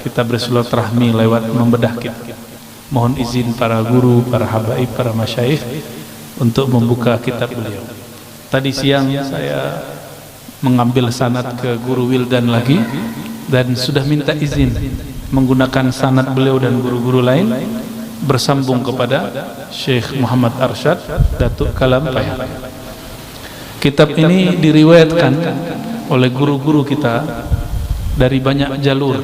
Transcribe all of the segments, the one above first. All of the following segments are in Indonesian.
kita bersilaturahmi lewat membedah kitab. Mohon izin para guru, para habaib, para masyayikh untuk membuka kitab beliau. Tadi siang saya mengambil sanad ke guru Wildan lagi dan sudah minta izin menggunakan sanad beliau dan guru-guru lain bersambung kepada Syekh Muhammad Arsyad Datuk Kalampaya. Kitab ini diriwayatkan oleh guru-guru kita dari banyak jalur.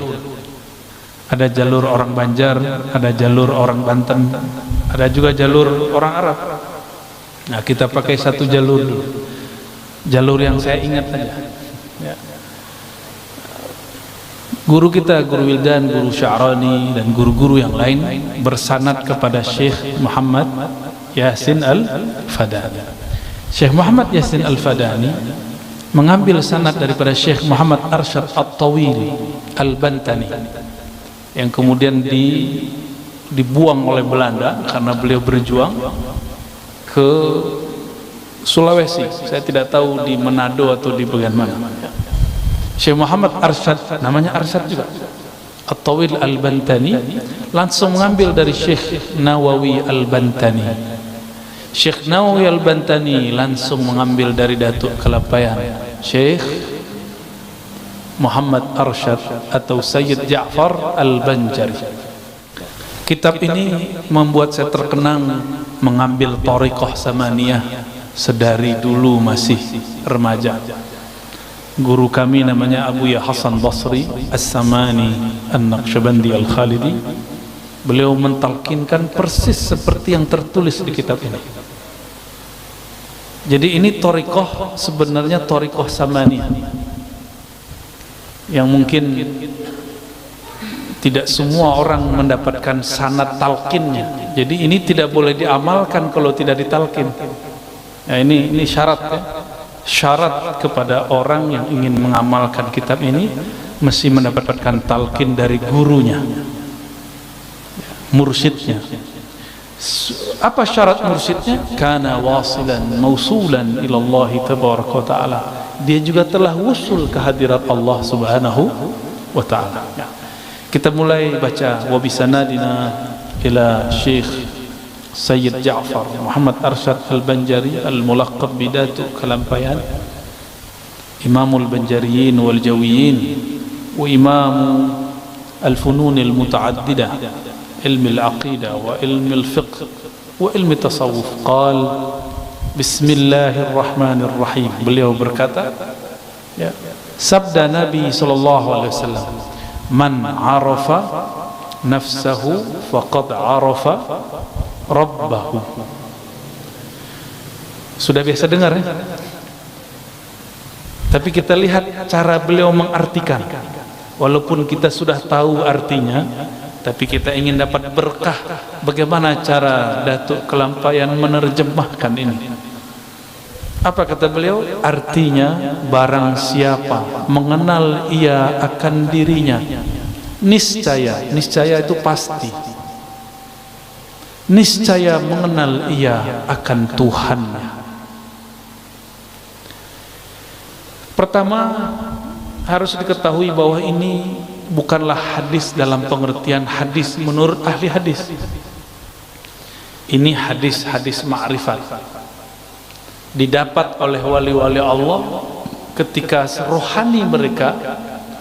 Ada jalur orang Banjar, ada jalur orang Banten, ada juga jalur orang Arab. Nah, kita pakai satu jalur dulu. Jalur yang saya ingat saja. Ya. Guru kita, Guru Wildan, Guru Sya'rani dan guru-guru yang lain bersanad kepada Syekh Muhammad Yasin Al-Fadani. Syekh Muhammad Yasin Al-Fadani mengambil sanad daripada Syekh Muhammad Arsyad At-Tawil Al-Bantani yang kemudian dibuang oleh Belanda karena beliau berjuang ke Sulawesi. Saya tidak tahu di Manado atau di bagian mana. Syekh Muhammad Arsyad, namanya Arsyad juga, At-Tawil Al-Bantani, langsung mengambil dari Syekh Nawawi Al-Bantani. Syekh Nawawi Al-Bantani langsung mengambil dari Datuk Kalapayan Syekh Muhammad Arsyad atau Sayyid Ja'far Al-Banjari. Kitab ini membuat saya terkenang mengambil thariqah samaniyah sedari dulu masih remaja. Guru kami namanya Abu Ya Hasan Basri As-Samani An-Naqsyabandi Al-Khalidi. Beliau mentalkinkan persis seperti yang tertulis di kitab ini. Jadi ini thariqah sebenarnya thariqah samaniyah yang mungkin tidak semua orang mendapatkan sanad talqinnya. Jadi ini tidak boleh diamalkan kalau tidak ditalkin. Ya, ini syarat ya. Syarat kepada orang yang ingin mengamalkan kitab ini mesti mendapatkan talqin dari gurunya, mursyidnya. Apa syarat mursyidnya? Kana wasilan mausulan ila Allah tabaraka wa taala. Dia juga telah wusul ke hadirat Allah Subhanahu wa taala. Kita mulai baca wa bisanadina ila Syekh Sayyid Ja'far Muhammad Arsyad Al-Banjari al-mulaqab bidatu Kalampayan, Imamul Banjariyin wal Jawiyin wa Imam al-funun al-mutaaddidah, ilmi al-aqidah wa ilmi al-fiqh wa ilmi tasawuf. Qal Bismillahirrahmanirrahim. Beliau berkata, ya, sabda Nabi sallallahu alaihi wasallam, man arafa nafsahu faqad arafa rabbahu. Sudah biasa dengar ya? Tapi kita lihat cara beliau mengartikan. Walaupun kita sudah tahu artinya, tapi kita ingin dapat berkah. Bagaimana cara Datuk Kalampayan menerjemahkan ini? Apa kata beliau? Artinya, barang siapa mengenal ia akan dirinya, niscaya, niscaya itu pasti, niscaya mengenal ia akan Tuhannya. Pertama, harus diketahui bahwa ini bukanlah hadis dalam pengertian hadis menurut ahli hadis. Ini hadis-hadis ma'rifat, didapat oleh wali-wali Allah ketika rohani mereka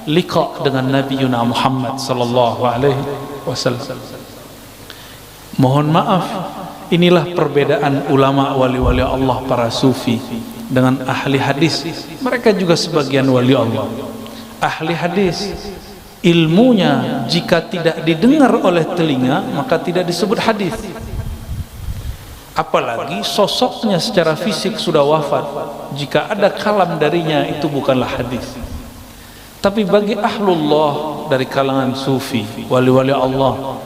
liqa dengan Nabi Muhammad sallallahu alaihi wasallam. Mohon maaf, inilah perbedaan ulama wali-wali Allah para sufi dengan ahli hadis. Mereka juga sebagian wali Allah. Ahli hadis ilmunya jika tidak didengar oleh telinga maka tidak disebut hadis. Apalagi sosoknya secara fisik sudah wafat, jika ada kalam darinya itu bukanlah hadis. Tapi bagi ahlullah dari kalangan sufi, wali-wali Allah,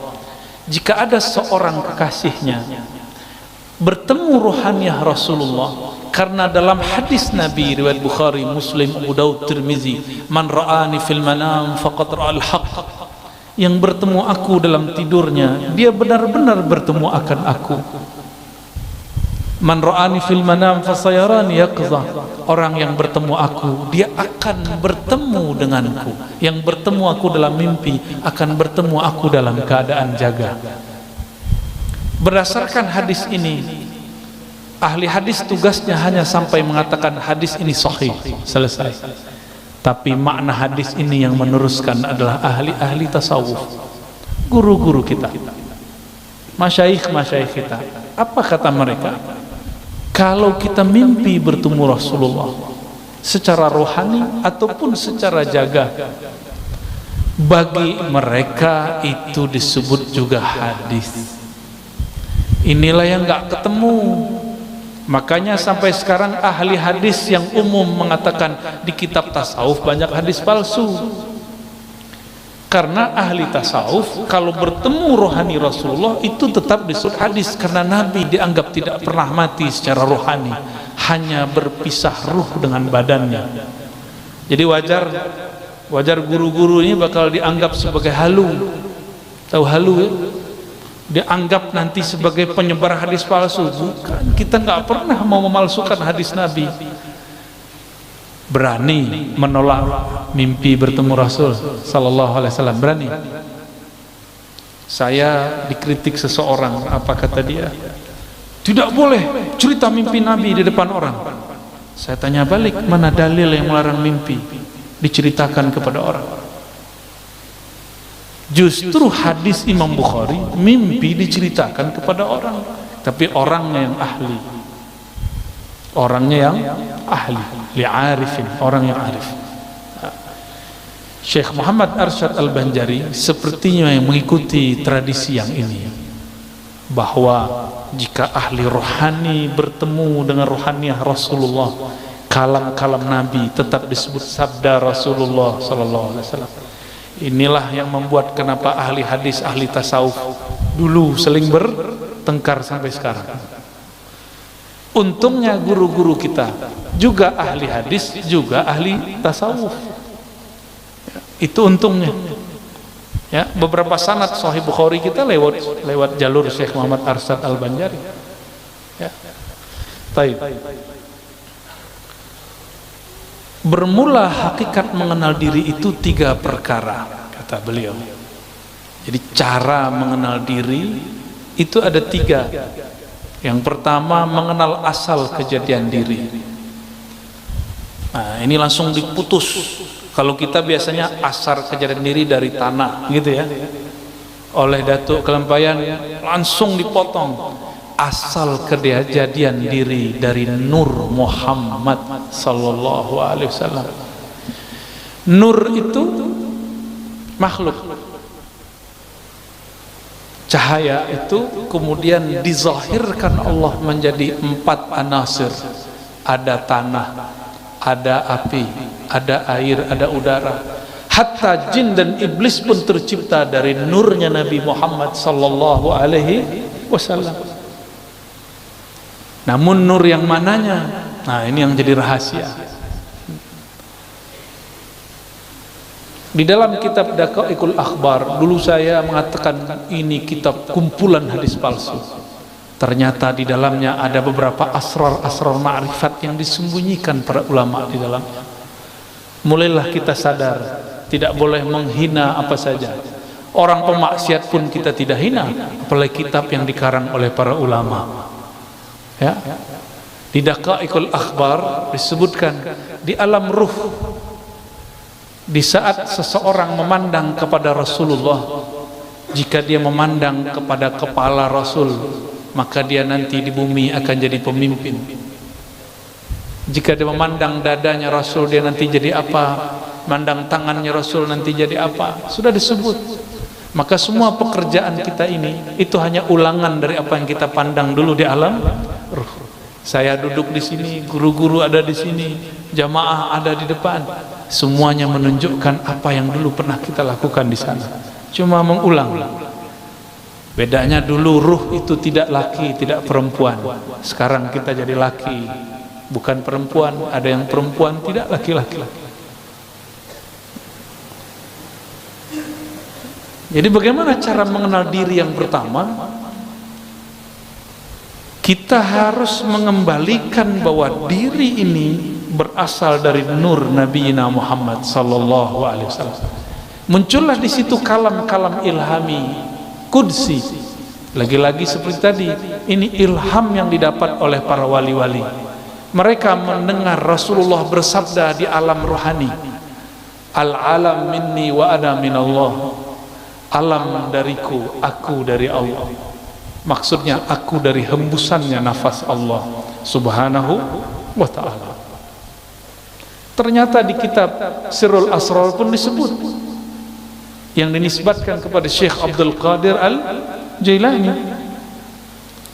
jika ada seorang kekasihnya bertemu ruhaniyah Rasulullah, karena dalam hadis Nabi riwayat Bukhari, Muslim, Abu Daud, Tirmizi, man ra'ani fil manam faqad ra'al haqq, yang bertemu aku dalam tidurnya dia benar-benar bertemu akan aku. Man ra'ani fil manam fasayarani yaqza. Orang yang bertemu aku, dia akan bertemu denganku. Yang bertemu aku dalam mimpi akan bertemu aku dalam keadaan jaga. Berdasarkan hadis ini, ahli hadis tugasnya hanya sampai mengatakan hadis ini sahih, selesai. Tapi makna hadis ini yang meneruskan adalah ahli-ahli tasawuf, guru-guru kita, masyayikh-masyayikh kita. Apa kata mereka? Kalau kita mimpi bertemu Rasulullah secara rohani ataupun secara jaga, bagi mereka itu disebut juga hadis. Inilah yang nggak ketemu. Makanya sampai sekarang ahli hadis yang umum mengatakan di kitab tasawuf banyak hadis palsu. Karena ahli tasawuf kalau bertemu rohani Rasulullah itu tetap disebut hadis, karena Nabi dianggap tidak pernah mati secara rohani, hanya berpisah ruh dengan badannya. Jadi wajar guru-guru ini bakal dianggap sebagai halu. Tahu halu ya? Dianggap nanti sebagai penyebar hadis palsu. Bukan, kita nggak pernah mau memalsukan hadis Nabi. Berani menolak mimpi bertemu Rasul sallallahu alaihi wasallam, berani. Saya dikritik seseorang, apa kata dia? Tidak boleh cerita mimpi Nabi di depan orang. Saya tanya balik, mana dalil yang melarang mimpi diceritakan kepada orang? Justru hadis Imam Bukhari, mimpi diceritakan kepada orang, tapi orangnya yang ahli, orangnya yang ahli, li'arifin, orang yang arif. Syekh Muhammad Arsyad Al-Banjari sepertinya yang mengikuti tradisi yang ini, bahwa jika ahli rohani bertemu dengan rohaniah Rasulullah, kalam-kalam Nabi tetap disebut sabda Rasulullah sallallahu alaihi wasallam. Inilah yang membuat kenapa ahli hadis, ahli tasawuf dulu seling bertengkar sampai sekarang. Untungnya guru-guru kita juga ahli hadis, juga ahli tasawuf. Itu untungnya. Ya, beberapa sanad Sahih Bukhari kita lewat jalur Syekh Muhammad Arsyad Al-Banjari. Ya. Baik. Bermula hakikat mengenal diri itu 3 perkara, kata beliau. Jadi cara mengenal diri itu ada 3. Yang pertama, mengenal asal kejadian diri. Nah, ini langsung diputus. Kalau kita biasanya asal kejadian diri dari tanah, gitu ya. Oleh Datuk Kelampayan langsung dipotong. Asal kejadian diri dari Nur Muhammad sallallahu alaihi wasallam. Nur itu makhluk. Cahaya itu kemudian dizahirkan Allah menjadi 4 anasir. Ada tanah, ada api, ada air, ada udara. Hatta jin dan iblis pun tercipta dari nurnya Nabi Muhammad sallallahu alaihi wasallam. Namun nur yang mananya? Nah, ini yang jadi rahasia. Di dalam kitab Daqaiqul Akhbar, dulu saya mengatakan ini kitab kumpulan hadis palsu. Ternyata di dalamnya ada beberapa asrar ma'rifat yang disembunyikan para ulama di dalamnya. Mulailah kita sadar, tidak boleh menghina apa saja. Orang pemaksiat pun kita tidak hina, apalagi kitab yang dikarang oleh para ulama. Ya, di Daqaiqul Akhbar disebutkan di alam ruh, di saat seseorang memandang kepada Rasulullah, jika dia memandang kepada kepala Rasul, maka dia nanti di bumi akan jadi pemimpin. Jika dia memandang dadanya Rasul, dia nanti jadi apa? Mandang tangannya Rasul, nanti jadi apa? Sudah disebut. Maka semua pekerjaan kita ini itu hanya ulangan dari apa yang kita pandang dulu di alam ruh. Saya duduk di sini, guru-guru ada di sini, jamaah ada di depan. Semuanya menunjukkan apa yang dulu pernah kita lakukan di sana. Cuma mengulang. Bedanya dulu ruh itu tidak laki, tidak perempuan. Sekarang kita jadi laki, bukan perempuan. Ada yang perempuan, tidak laki-laki. Jadi bagaimana cara mengenal diri yang pertama? Kita harus mengembalikan bahwa diri ini berasal dari nur Nabi Muhammad sallallahu alaihi wasallam. Muncullah di situ kalam-kalam ilhami qudsi. Lagi-lagi seperti tadi, ini ilham yang didapat oleh para wali-wali. Mereka mendengar Rasulullah bersabda di alam rohani, al-alam minni wa ana minallah. Alam dariku, aku dari Allah. Maksudnya aku dari hembusannya nafas Allah subhanahu wa ta'ala. Ternyata di kitab Sirrul Asrar pun disebut, yang dinisbatkan kepada Syekh Abdul Qadir Al-Jailani,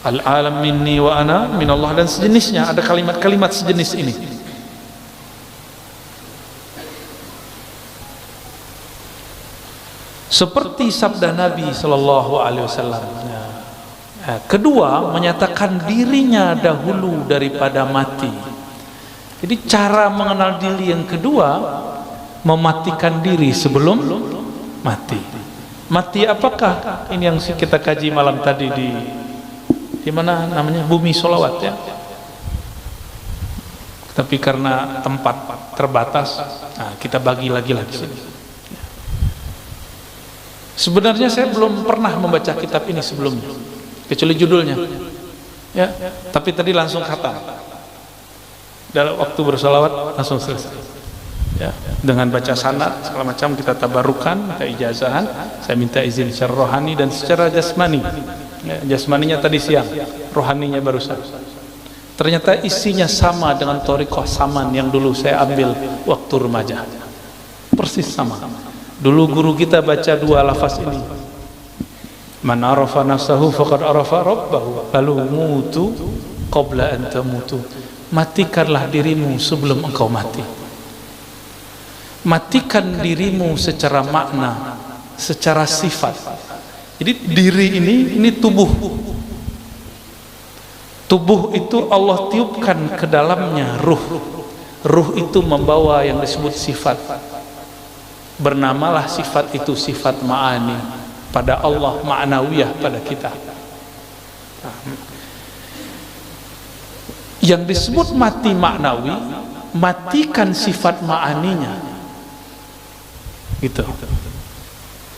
al-alam minni wa ana minallah, dan sejenisnya. Ada kalimat-kalimat sejenis ini. Seperti sabda Nabi sallallahu alaihi wasallam. Kedua, menyatakan dirinya dahulu daripada mati. Jadi cara mengenal diri yang kedua, mematikan diri sebelum mati. Mati apakah? Ini yang kita kaji malam tadi di mana namanya, Bumi Sholawat ya. Tapi karena tempat terbatas, kita bagi lagi di sini. Sebenarnya saya belum pernah membaca kitab ini sebelumnya, kecuali judulnya ya, tapi tadi langsung khatam dalam waktu bersolawat, langsung selesai ya, dengan baca sanad segala macam. Kita tabarukan, kita ijazahan, saya minta izin secara rohani dan secara jasmani ya. Jasmaninya tadi siang, rohaninya barusan. Ternyata isinya sama dengan thariqah saman yang dulu saya ambil waktu remaja, persis sama. Dulu guru kita baca dua lafaz ini, man arafa nafsahu faqad arafa rabbahu, lalu mutu qabla an tamutu. Matikanlah dirimu sebelum engkau mati. Matikan dirimu secara makna, secara sifat. Jadi diri ini tubuh. Tubuh itu Allah tiupkan ke dalamnya ruh. Ruh itu membawa yang disebut sifat. Bernamalah sifat itu sifat ma'ani pada Allah, ma'nawiyah pada kita. Yang disebut mati maknawi, matikan sifat ma'aninya gitu.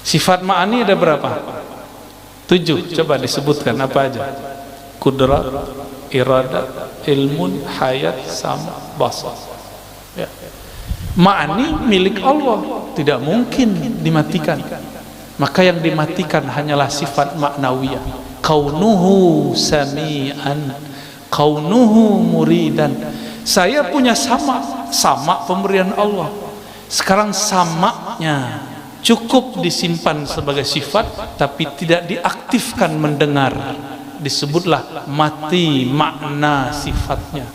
Sifat ma'ani ada berapa? 7. Coba disebutkan apa aja. Kudrat, iradat, ilmun, hayat, sama, basar ya. Ma'ani milik Allah, tidak mungkin dimatikan. Maka yang dimatikan hanyalah sifat maknawiyah. Kaunuhu sami'an, kaunuhu muridan. Saya punya sama pemberian Allah. Sekarang samanya cukup disimpan sebagai sifat, tapi tidak diaktifkan mendengar. Disebutlah mati makna sifatnya,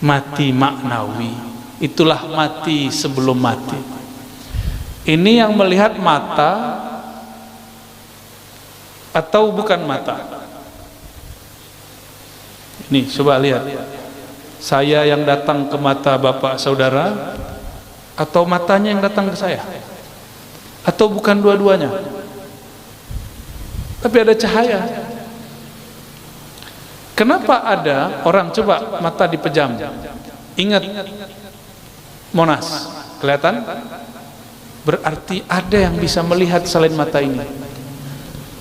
mati maknawi. Itulah mati sebelum mati. Ini yang melihat mata atau bukan mata? Ini coba lihat. Saya yang datang ke mata bapak saudara, atau matanya yang datang ke saya? Atau bukan dua-duanya? Tapi ada cahaya. Kenapa ada orang coba mata dipejam? Ingat Monas, kelihatan? Berarti ada yang bisa melihat selain mata ini.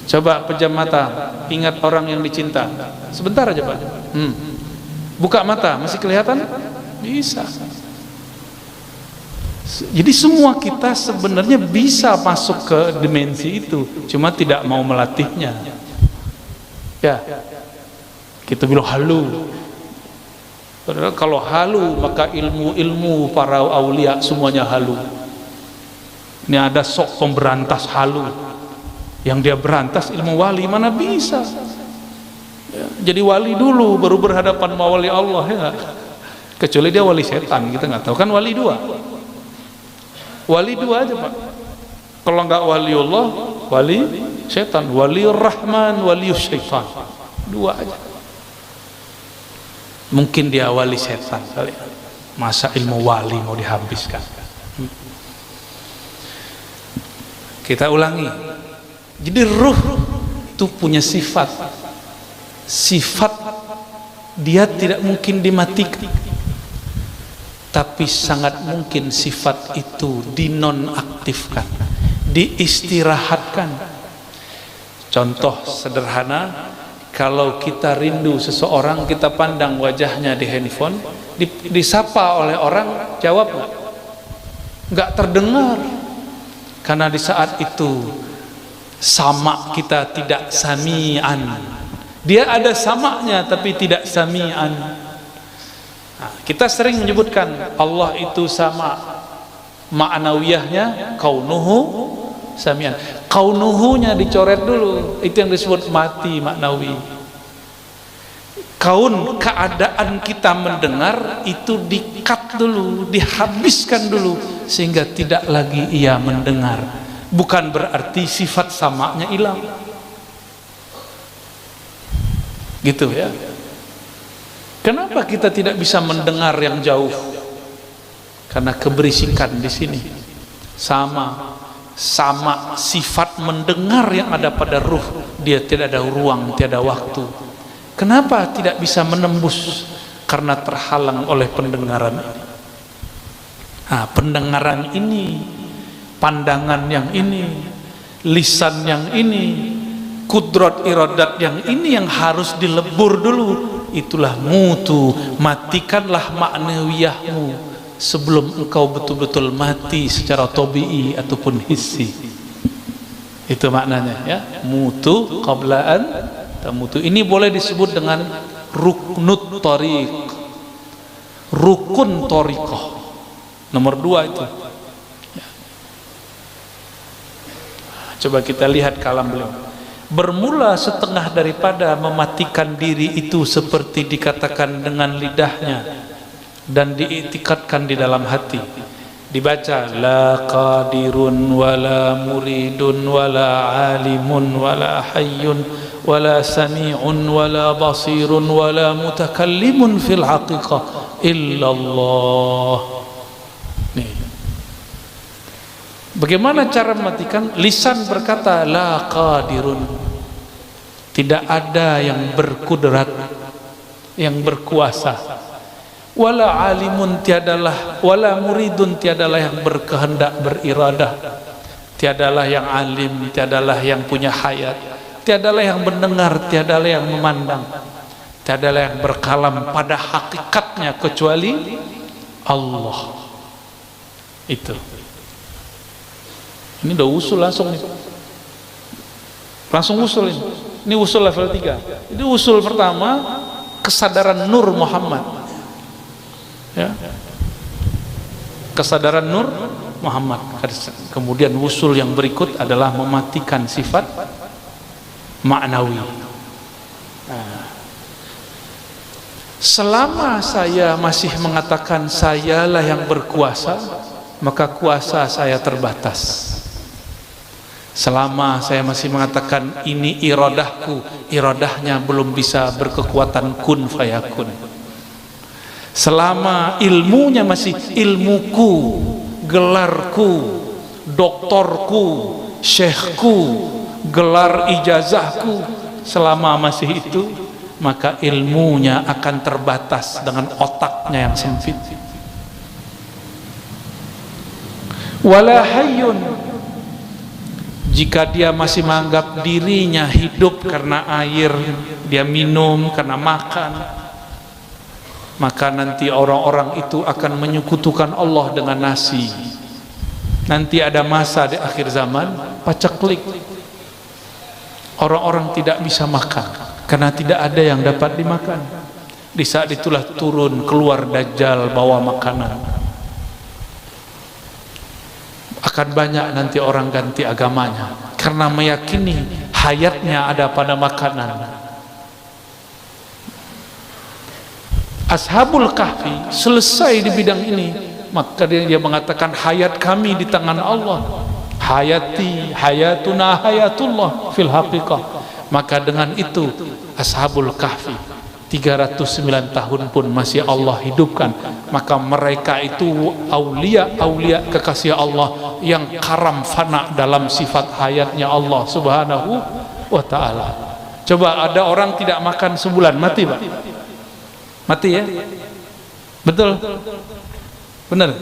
Coba pejam mata, ingat orang yang dicinta. Sebentar aja Pak. Buka mata, masih kelihatan? Bisa. Jadi semua kita sebenarnya bisa masuk ke dimensi itu, cuma tidak mau melatihnya. Ya, kita bilang halu. Padahal kalau halu, maka ilmu para aulia semuanya halu. Ini ada sok pemberantas halu, yang dia berantas ilmu wali, mana bisa ya, jadi wali dulu baru berhadapan sama wali Allah ya. Kecuali dia wali setan, kita nggak tahu kan. Wali dua aja Pak. Kalau nggak wali Allah, wali setan, wali rahman, wali syaitan, dua aja. Mungkin dia wali setan kali. Masa ilmu wali mau dihabiskan? Kita ulangi. Jadi ruh itu punya sifat dia tidak mungkin dimatikan, tapi sangat mungkin sifat itu dinonaktifkan, diistirahatkan. Contoh sederhana, kalau kita rindu seseorang, kita pandang wajahnya di handphone, disapa oleh orang, jawab nggak terdengar, karena di saat itu sama kita tidak sami'an. Dia ada samaknya tapi tidak sami'an. Nah, kita sering menyebutkan Allah itu sama, ma'nawiyahnya kaunuhu sami'an. Kaunuhunya dicoret dulu, itu yang disebut mati maknawi. Kaun, keadaan kita mendengar itu di-cut dulu, dihabiskan dulu, sehingga tidak lagi ia mendengar. Bukan berarti sifat samaknya hilang, gitu ya. Kenapa kita tidak bisa mendengar yang jauh? Karena keberisikan di sini. Sama sifat mendengar yang ada pada ruh, dia tidak ada ruang, tiada waktu. Kenapa tidak bisa menembus? Karena terhalang oleh pendengaran ini. Nah, pendengaran ini, pandangan yang ini, lisan yang ini, kudrat iradat yang ini yang harus dilebur dulu. Itulah mutu, matikanlah maknawiyahmu sebelum engkau betul-betul mati secara tabi'i ataupun hissi. Itu maknanya ya, mutu qablaan tamutu. Ini boleh disebut dengan ruknut thariq, rukun thariqah nomor 2 itu ya. Coba kita lihat kalam beliau. Bermula setengah daripada mematikan diri itu seperti dikatakan dengan lidahnya dan diiktikadkan di dalam hati. Dibaca la qadirun wala muridun wala alimun wala hayyun wala sami'un wala basirun wala mutakallimun fil haqiqah illallah. Nih. Bagaimana cara mematikan? Lisan berkata la qadirun, tidak ada yang berkudrat, yang berkuasa. Wala alimun, tiadalah, wala muridun, tiadalah yang berkehendak, beriradah. Tiadalah yang alim, tiadalah yang punya hayat, tiadalah yang mendengar, tiadalah yang memandang, tiadalah yang berkalam pada hakikatnya kecuali Allah. Itu. Ini udah usul langsung nih, langsung usul ini. Ini usul level 3. Ini usul pertama, kesadaran Nur Muhammad ya. Kesadaran Nur Muhammad. Kemudian usul yang berikut adalah mematikan sifat maknawi. Selama saya masih mengatakan sayalah yang berkuasa, maka kuasa saya terbatas. Selama saya masih mengatakan ini iradahku, iradahnya belum bisa berkekuatan kun fayakun. Selama ilmunya masih ilmuku, gelarku, doktorku, syekhku, gelar ijazahku, selama masih itu, maka ilmunya akan terbatas dengan otaknya yang sempit. Wala hayyun, jika dia masih menganggap dirinya hidup karena air dia minum, karena makan, maka nanti orang-orang itu akan menyekutukan Allah dengan nasi. Nanti ada masa di akhir zaman paceklik, orang-orang tidak bisa makan karena tidak ada yang dapat dimakan. Di saat itulah turun keluar Dajjal bawa makanan. Akan banyak nanti orang ganti agamanya karena meyakini hayatnya ada pada makanan. Ashabul Kahfi selesai di bidang ini, maka dia mengatakan hayat kami di tangan Allah, hayati hayatuna hayatullah fil haqiqah. Maka dengan itu Ashabul Kahfi 309 tahun pun masih Allah hidupkan. Maka mereka itu aulia-aulia kekasih Allah yang karam fana dalam sifat hayatnya Allah subhanahu wa ta'ala. Coba ada orang tidak makan sebulan, mati Pak? Mati ya? Betul? Benar?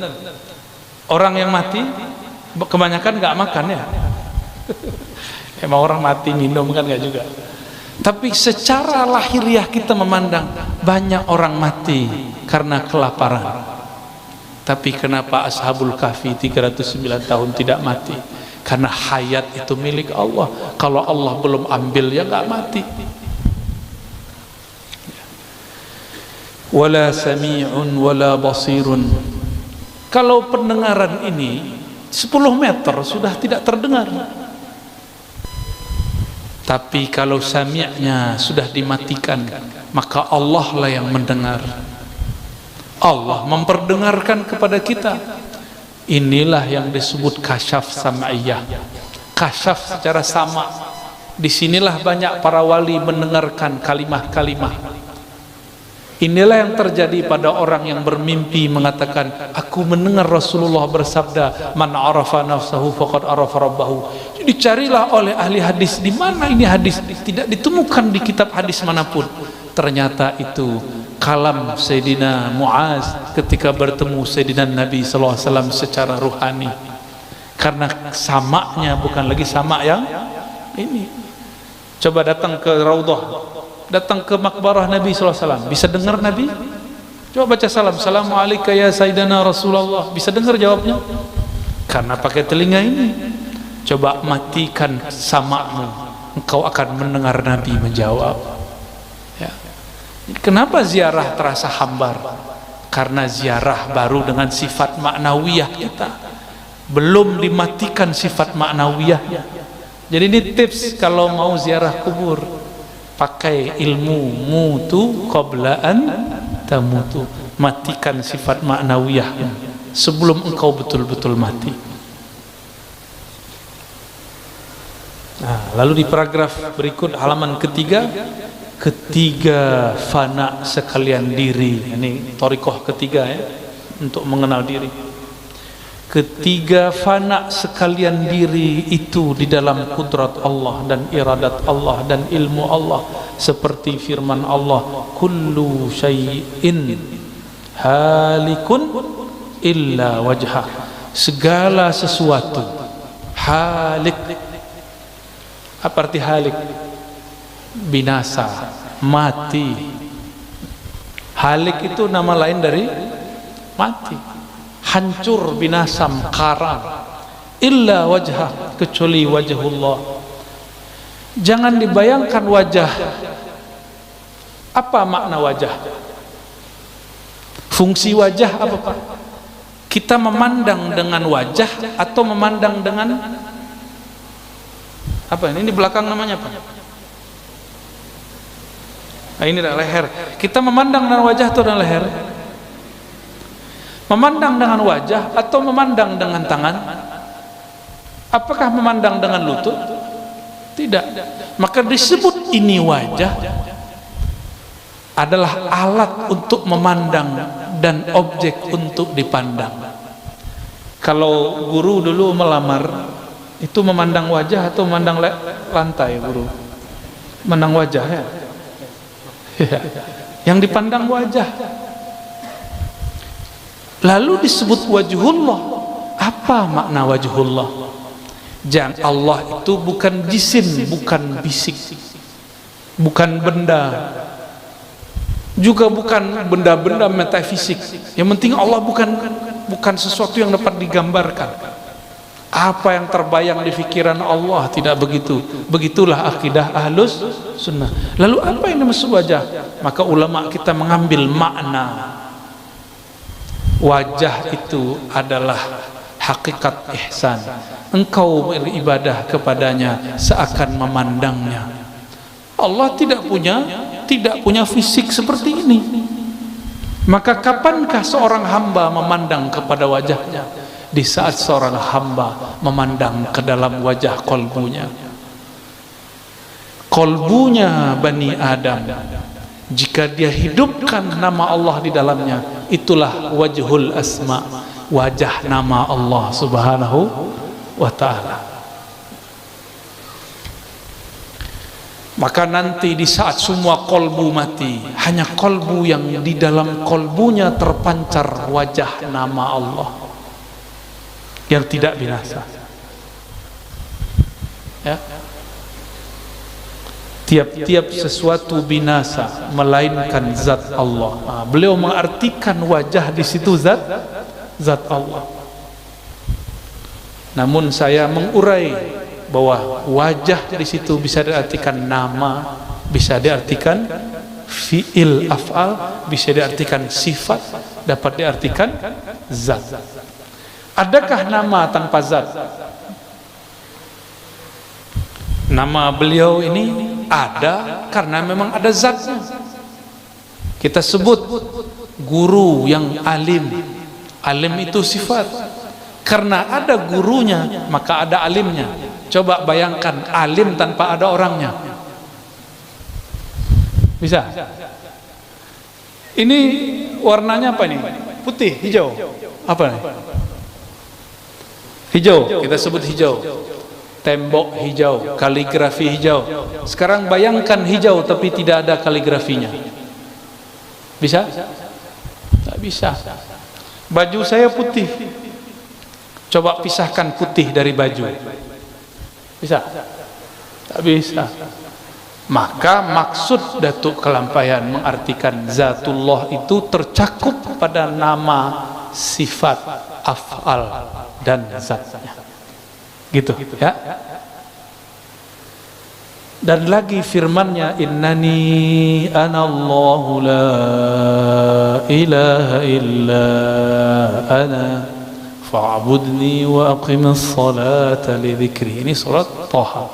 Orang yang mati kebanyakan nggak makan ya? Emang orang mati minum kan nggak juga. Tapi secara lahiriah kita memandang banyak orang mati karena kelaparan. Tapi kenapa Ashabul Kahfi 309 tahun tidak mati? Karena hayat itu milik Allah. Kalau Allah belum ambil ya nggak mati. Wala sami'un wala basirun. Kalau pendengaran ini 10 meter sudah tidak terdengar. Tapi kalau sami'nya sudah dimatikan, maka Allah lah yang mendengar. Allah memperdengarkan kepada kita. Inilah yang disebut kasyaf sam'iyah. Kasyaf secara sama. Disinilah banyak para wali mendengarkan kalimah-kalimah. Inilah yang terjadi pada orang yang bermimpi mengatakan, aku mendengar Rasulullah bersabda, man arafa nafsahu faqad arafa rabbahu. Dicarilah oleh ahli hadis, di mana ini hadis? Tidak ditemukan di kitab hadis manapun. Ternyata itu kalam Sayyidina Muaz ketika bertemu Sayyidina Nabi SAW secara ruhani. Karena samaknya bukan lagi samak yang ini. Coba datang ke Raudhah, datang ke makbarah Nabi SAW, bisa dengar Nabi? Coba baca salam, Assalamualaikum ya Sayyidina Rasulullah, bisa dengar jawabnya? Karena pakai telinga ini. Coba matikan samakmu, engkau akan mendengar Nabi menjawab ya. Kenapa ziarah terasa hambar? Karena ziarah baru dengan sifat maknawiyah kita, belum dimatikan sifat maknawiyahnya. Jadi ini tips kalau mau ziarah kubur, pakai ilmu mutu qablaan tamutu, matikan sifat maknawiyah sebelum engkau betul-betul mati. Nah, lalu di paragraf berikut halaman ketiga, ketiga fana sekalian diri. Ini thariqah ketiga ya, untuk mengenal diri. Ketiga fana sekalian diri itu di dalam kudrat Allah dan iradat Allah dan ilmu Allah, seperti firman Allah, kullu syai'in halikun illa wajhah. Segala sesuatu halik. Apa arti halik? Binasa, mati. Halik itu nama lain dari mati, hancur, binasa, karam. Illa wajhah, kecuali wajhullah. Jangan dibayangkan wajah. Apa makna wajah? Fungsi wajah apa Pak? Kita memandang dengan wajah atau memandang dengan apa ini? Ini belakang namanya apa? Nah, ini adalah leher. Kita memandang dengan wajah atau dengan leher? Memandang dengan wajah atau memandang dengan tangan? Apakah memandang dengan lutut? Tidak. Maka disebut ini wajah adalah alat untuk memandang dan objek untuk dipandang. Kalau guru dulu melamar, itu memandang wajah atau memandang lantai guru? Memandang wajah ya? Yang dipandang wajah. Lalu disebut wajhullah. Apa makna wajhullah? Jangan, Allah itu bukan jisim, bukan bisik, bukan benda, juga bukan benda-benda metafisik. Yang penting Allah bukan sesuatu yang dapat digambarkan. Apa yang terbayang di pikiran Allah, tidak begitu. Begitulah akidah Ahlus Sunnah. Lalu apa yang dimaksud wajah? Maka ulama kita mengambil makna wajah itu adalah hakikat ihsan. Engkau beribadah kepadanya seakan memandangnya. Allah tidak punya fisik seperti ini. Maka kapankah seorang hamba memandang kepada wajahnya? Di saat seorang hamba memandang ke dalam wajah kolbunya. Kolbunya Bani Adam, jika dia hidupkan nama Allah di dalamnya, itulah wajhul asma, wajah nama Allah subhanahu wa ta'ala. Maka nanti di saat semua kolbu mati, hanya kolbu yang di dalam kolbunya terpancar wajah nama Allah yang tidak binasa. Ya. Tiap-tiap sesuatu binasa melainkan zat Allah. Nah, beliau mengartikan wajah di situ zat Allah. Namun saya mengurai bahwa wajah di situ bisa diartikan nama, bisa diartikan fi'il af'al, bisa diartikan sifat, dapat diartikan zat. Adakah nama tanpa zat? Nama beliau ini ada karena memang ada zatnya. Kita sebut guru yang alim. Alim itu sifat. Karena ada gurunya, maka ada alimnya. Coba bayangkan alim tanpa ada orangnya. Bisa? Ini warnanya apa ini? Putih, hijau. Apa nih? Hijau, kita sebut hijau. Tembok hijau, kaligrafi hijau. Sekarang bayangkan hijau tapi tidak ada kaligrafinya. Bisa? Tak bisa. Baju saya putih. Coba pisahkan putih dari baju. Bisa? Tak bisa. Maka maksud Datuk Kelampaian mengartikan zatullah itu tercakup pada nama, sifat, af'al dan zatnya. Gitu ya. Dan lagi firman-Nya, innani anallahu la ilaha illa ana fa'budni wa aqimis salata li dzikri. Ini surat Thaha.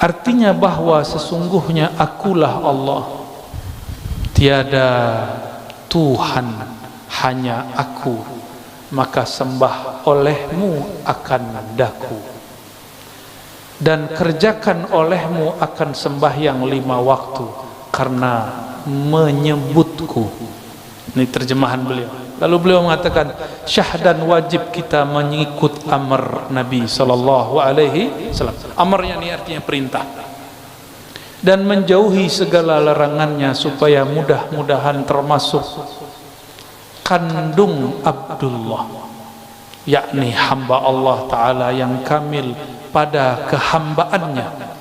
Artinya bahwa sesungguhnya akulah Allah, tiada Tuhan, hanya aku, maka sembah olehmu akan daku, dan kerjakan olehmu akan sembahyang 5 waktu karena menyebutku. Ini terjemahan beliau. Lalu beliau mengatakan, syahdan wajib kita mengikut amr Nabi SAW. Amrnya ini artinya perintah. Dan menjauhi segala larangannya supaya mudah-mudahan termasuk kandung Abdullah, yakni hamba Allah Ta'ala yang kamil pada kehambaannya.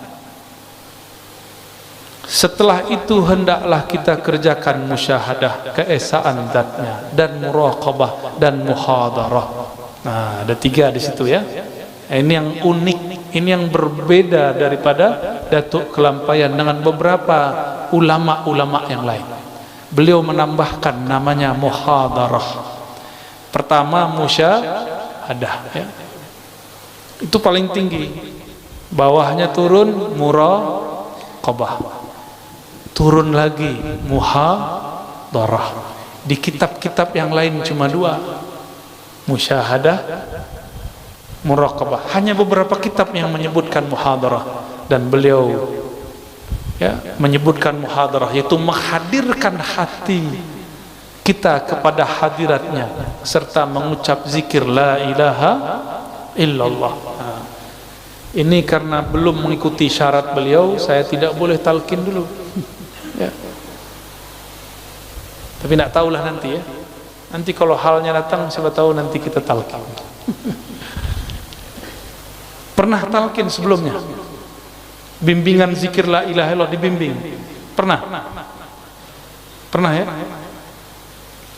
Setelah itu hendaklah kita kerjakan musyahadah keesaan zatnya dan muraqabah dan muhadarah. Nah, ada 3 di situ ya. Ini yang unik, ini yang berbeda daripada Datuk Kelampaian dengan beberapa ulama-ulama yang lain. Beliau menambahkan namanya muhadarah. Pertama musyahadah ya. Itu paling tinggi. Bawahnya turun muraqabah. Turun lagi muhadarah. Di kitab-kitab yang lain cuma 2. Musyahadah, muraqabah. Hanya beberapa kitab yang menyebutkan muhadarah, dan beliau ya menyebutkan muhadarah, yaitu menghadirkan hati kita kepada hadiratnya serta mengucap zikir la ilaha illallah. Nah, ini karena belum mengikuti syarat beliau, saya tidak boleh talqin dulu ya. Tapi nak tahulah nanti ya. Nanti kalau halnya datang, siapa tahu nanti kita talqin. Pernah talqin sebelumnya? Bimbingan zikir la ilaha illallah dibimbing? Pernah? Pernah ya?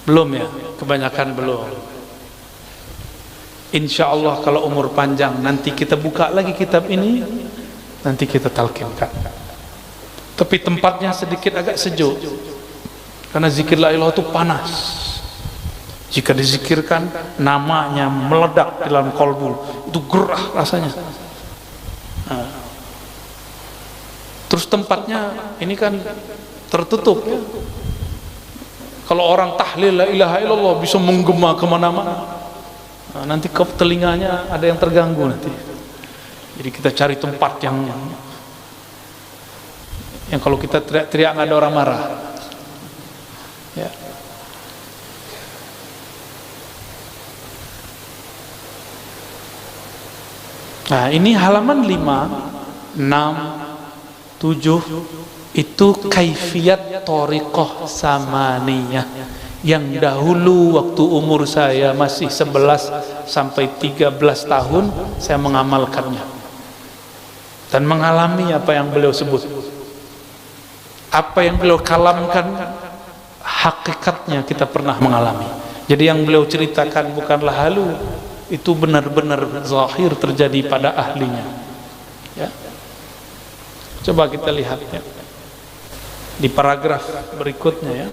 Belum ya? Kebanyakan belum. Insya Allah kalau umur panjang nanti kita buka lagi kitab ini, nanti kita talqinkan. Tapi tempatnya sedikit agak sejuk, karena zikir la ilaha itu panas. Jika dizikirkan, namanya meledak di dalam kolbu, itu gerah rasanya. Nah, terus tempatnya ini kan tertutup ya. Kalau orang tahlil la ilaha illallah bisa menggema kemana-mana. Nah, nanti ke telinganya ada yang terganggu nanti. Jadi kita cari tempat yang kalau kita teriak-teriak nggak ada orang marah. Ya. Nah, ini halaman 5, 6, 7 itu kaifiat thariqah samaniyah yang dahulu waktu umur saya masih 11 sampai 13 tahun saya mengamalkannya dan mengalami apa yang beliau sebut, apa yang beliau kalamkan, hakikatnya kita pernah mengalami. Jadi yang beliau ceritakan bukanlah halu, itu benar-benar zahir terjadi pada ahlinya ya. Coba kita lihat ya di paragraf berikutnya ya.